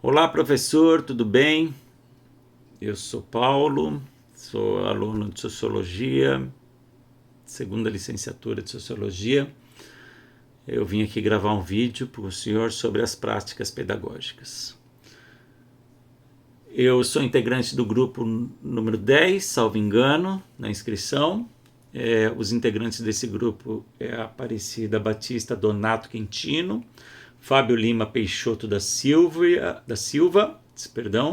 Olá, professor, tudo bem? Eu sou Paulo, sou aluno de Sociologia, segunda licenciatura de Sociologia. Eu vim aqui gravar um vídeo para o senhor sobre as práticas pedagógicas. Eu sou integrante do grupo número 10, salvo engano, na inscrição. Os integrantes desse grupo é a Aparecida Batista Donato Quintino, Fábio Lima Peixoto da Silva,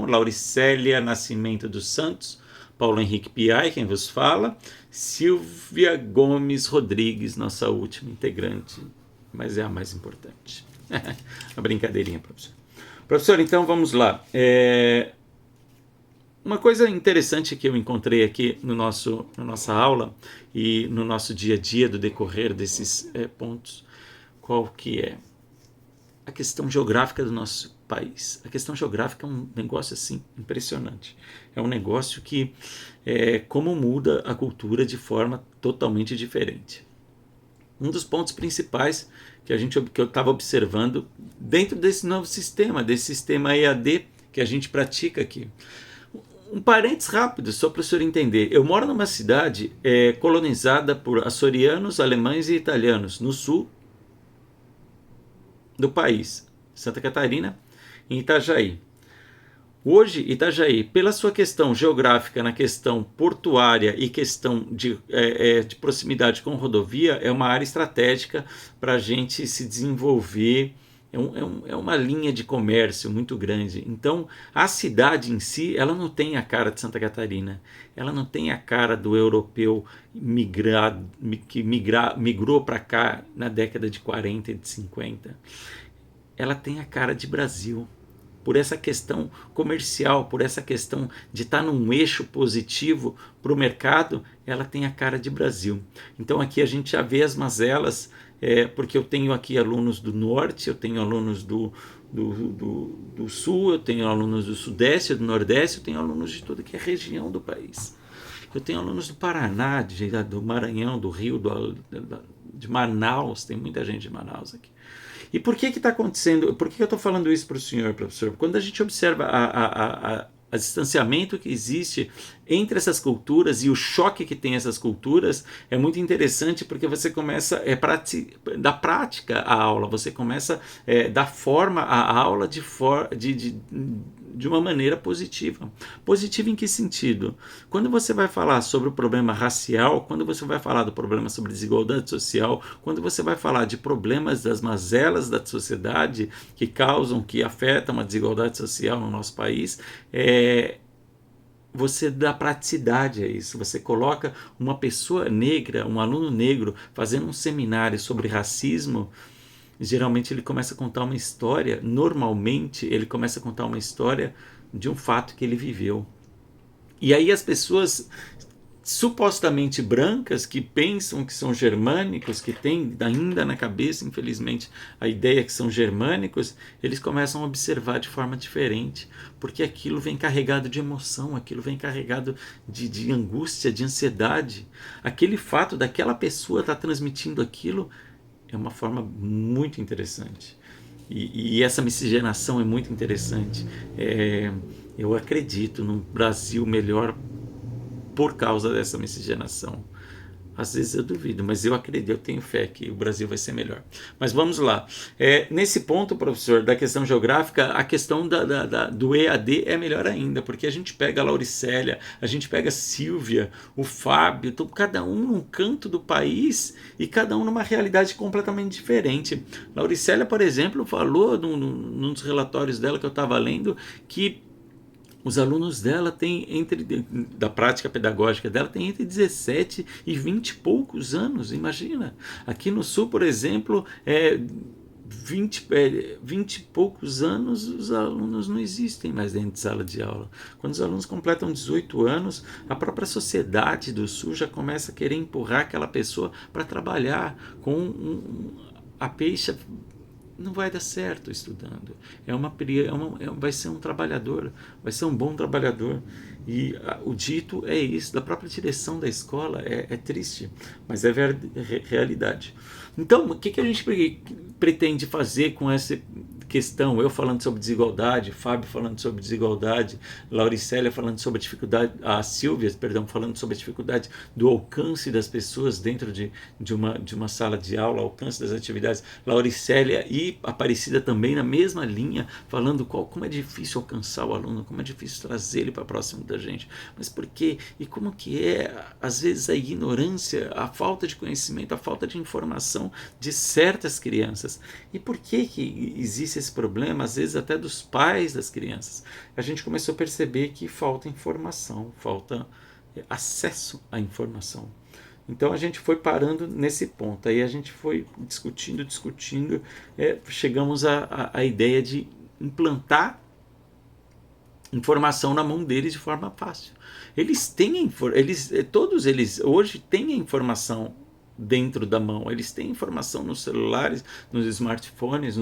Lauricélia Nascimento dos Santos, Paulo Henrique Piai, quem vos fala, Silvia Gomes Rodrigues, nossa última integrante, mas é a mais importante. Uma brincadeirinha, professor. Professor, então vamos lá. Uma coisa interessante que eu encontrei aqui na nossa aula e no nosso dia a dia do decorrer desses pontos, qual que é? A questão geográfica do nosso país. A questão geográfica é um negócio assim impressionante. É um negócio que como muda a cultura de forma totalmente diferente. Um dos pontos principais que eu estava observando dentro desse novo sistema, desse sistema EAD que a gente pratica aqui. Um parênteses rápido, só para o senhor entender. Eu moro numa cidade colonizada por açorianos, alemães e italianos, no sul do país, Santa Catarina, em Itajaí. Hoje, Itajaí, pela sua questão geográfica, na questão portuária e questão de proximidade com rodovia, é uma área estratégica para a gente se desenvolver. É uma linha de comércio muito grande. Então, a cidade em si, ela não tem a cara de Santa Catarina. Ela não tem a cara do europeu que migrou para cá na década de 40 e de 50. Ela tem a cara de Brasil. Por essa questão comercial, por essa questão de estar num eixo positivo para o mercado, ela tem a cara de Brasil. Então aqui a gente já vê as mazelas, porque eu tenho aqui alunos do norte, eu tenho alunos do sul, eu tenho alunos do sudeste, do nordeste, eu tenho alunos de toda que é região do país. Eu tenho alunos do Paraná, do Maranhão, do Rio, de Manaus, tem muita gente de Manaus aqui. E por que está acontecendo? Por que eu estou falando isso para o senhor, professor? Quando a gente observa o distanciamento que existe entre essas culturas e o choque que tem essas culturas, é muito interessante porque você começa da prática a aula, você começa dar forma à aula de uma maneira positiva. Positiva em que sentido? Quando você vai falar sobre o problema racial, quando você vai falar do problema sobre desigualdade social, quando você vai falar de problemas das mazelas da sociedade que afetam a desigualdade social no nosso país, você dá praticidade a isso, você coloca uma pessoa negra, um aluno negro, fazendo um seminário sobre racismo. Geralmente ele começa a contar uma história, normalmente ele começa a contar uma história de um fato que ele viveu. E aí as pessoas supostamente brancas, que pensam que são germânicos, que têm ainda na cabeça, infelizmente, a ideia que são germânicos, eles começam a observar de forma diferente, porque aquilo vem carregado de emoção, aquilo vem carregado de angústia, de ansiedade. Aquele fato daquela pessoa estar transmitindo aquilo é uma forma muito interessante. E essa miscigenação é muito interessante. Eu acredito num Brasil melhor por causa dessa miscigenação. Às vezes eu duvido, mas eu acredito, eu tenho fé que o Brasil vai ser melhor. Mas vamos lá. Nesse ponto, professor, da questão geográfica, a questão do EAD é melhor ainda, porque a gente pega a Lauricélia, a gente pega a Silvia, o Fábio, então, cada um num canto do país e cada um numa realidade completamente diferente. Lauricélia, por exemplo, falou num dos relatórios dela que eu estava lendo que os alunos dela têm da prática pedagógica dela tem entre 17 e 20 e poucos anos, imagina. Aqui no sul, por exemplo, 20 e poucos anos os alunos não existem mais dentro de sala de aula. Quando os alunos completam 18 anos, a própria sociedade do sul já começa a querer empurrar aquela pessoa para trabalhar com a peixe. Não vai dar certo estudando. Vai ser um trabalhador, vai ser um bom trabalhador. E o dito é isso, da própria direção da escola, é triste, mas é realidade. Então, o que a gente pretende fazer com questão, eu falando sobre desigualdade, Fábio falando sobre desigualdade, Lauricélia falando sobre a dificuldade, a Silvia, perdão, falando sobre a dificuldade do alcance das pessoas dentro de uma sala de aula, alcance das atividades, Lauricélia e Aparecida também na mesma linha, falando como é difícil alcançar o aluno, como é difícil trazer ele para próximo da gente, mas por quê? E como que é, às vezes, a ignorância, a falta de conhecimento, a falta de informação de certas crianças. E por que existe esse problema, às vezes até dos pais das crianças? A gente começou a perceber que falta informação, falta acesso à informação. Então a gente foi parando nesse ponto, aí a gente foi discutindo, chegamos à ideia de implantar informação na mão deles de forma fácil. Todos eles hoje têm a informação dentro da mão, eles têm informação nos celulares, nos smartphones,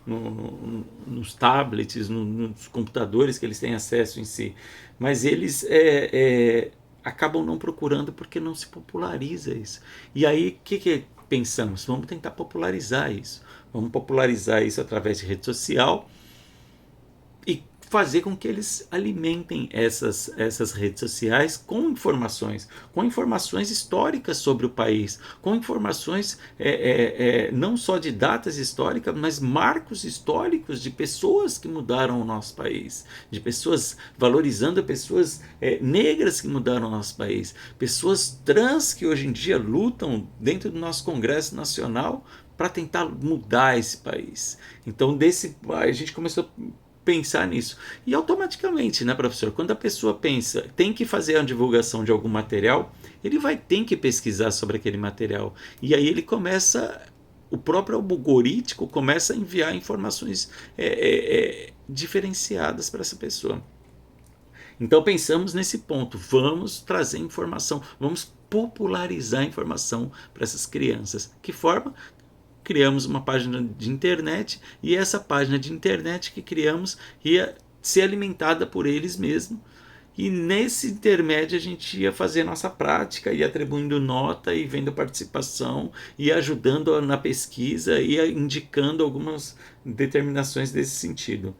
nos tablets, nos computadores que eles têm acesso em si, mas eles acabam não procurando porque não se populariza isso. E aí, o que pensamos? Vamos tentar popularizar isso. Vamos popularizar isso através de rede social e fazer com que eles alimentem essas redes sociais com informações históricas sobre o país, com informações não só de datas históricas, mas marcos históricos de pessoas que mudaram o nosso país, de pessoas valorizando pessoas negras que mudaram o nosso país, pessoas trans que hoje em dia lutam dentro do nosso Congresso Nacional para tentar mudar esse país. Então a gente começou a pensar nisso. E automaticamente, né, professor? Quando a pessoa pensa, tem que fazer a divulgação de algum material, ele vai ter que pesquisar sobre aquele material. E aí ele começa, o próprio algoritmo começa a enviar informações diferenciadas para essa pessoa. Então pensamos nesse ponto, vamos trazer informação, vamos popularizar a informação para essas crianças. Que forma? Criamos uma página de internet e essa página de internet que criamos ia ser alimentada por eles mesmos. E nesse intermédio a gente ia fazer a nossa prática, ia atribuindo nota e vendo participação, ia ajudando na pesquisa, ia indicando algumas determinações desse sentido.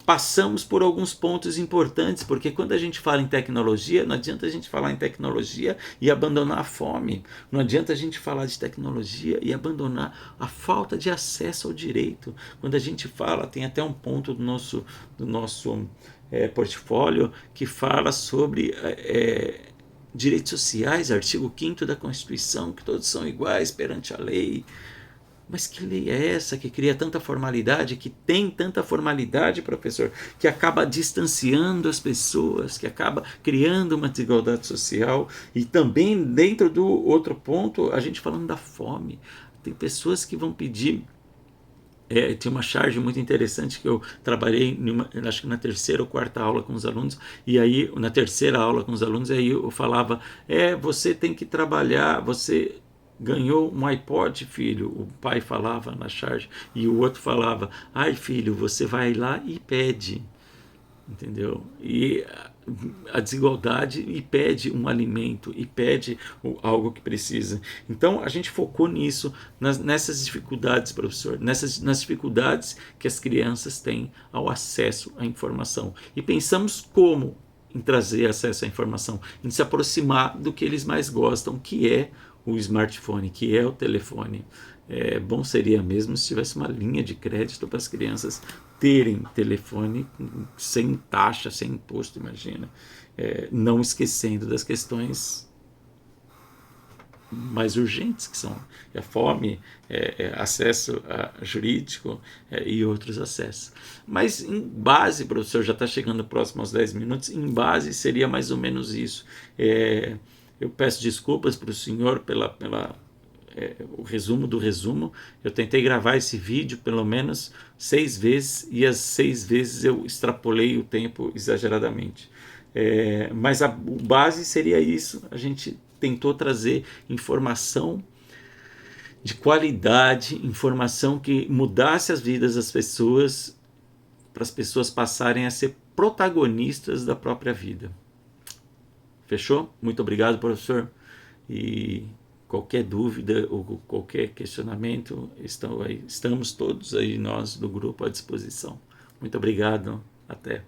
Passamos por alguns pontos importantes, porque quando a gente fala em tecnologia, não adianta a gente falar em tecnologia e abandonar a fome. Não adianta a gente falar de tecnologia e abandonar a falta de acesso ao direito. Quando a gente fala, tem até um ponto do nosso portfólio que fala sobre direitos sociais, artigo 5º da Constituição, que todos são iguais perante a lei. Mas que lei é essa que cria tanta formalidade, que tem tanta formalidade, professor, que acaba distanciando as pessoas, que acaba criando uma desigualdade social? E também dentro do outro ponto, a gente falando da fome. Tem pessoas que vão pedir... Tinha uma charge muito interessante que eu trabalhei, acho que na terceira ou quarta aula com os alunos, e aí, na terceira aula com os alunos, aí eu falava, você tem que trabalhar, você... ganhou um iPod, filho, o pai falava na charge, e o outro falava, ai filho, você vai lá e pede, entendeu? E a desigualdade e pede um alimento, e pede algo que precisa. Então a gente focou nisso, nessas dificuldades, professor, nas dificuldades que as crianças têm ao acesso à informação. E pensamos como em trazer acesso à informação, em se aproximar do que eles mais gostam, que é o smartphone, que é o telefone. Bom seria mesmo se tivesse uma linha de crédito para as crianças terem telefone sem taxa, sem imposto, imagina. Não esquecendo das questões mais urgentes, que são a fome, acesso jurídico e outros acessos. Mas em base, professor, já está chegando próximo aos 10 minutos, em base seria mais ou menos isso. Eu peço desculpas para o senhor pela o resumo do resumo. Eu tentei gravar esse vídeo pelo menos 6 vezes e as 6 vezes eu extrapolei o tempo exageradamente. Mas a base seria isso. A gente tentou trazer informação de qualidade, informação que mudasse as vidas das pessoas, para as pessoas passarem a ser protagonistas da própria vida. Fechou? Muito obrigado, professor. E Qualquer dúvida ou qualquer questionamento, estamos todos aí, nós do grupo, à disposição. Muito obrigado. Até.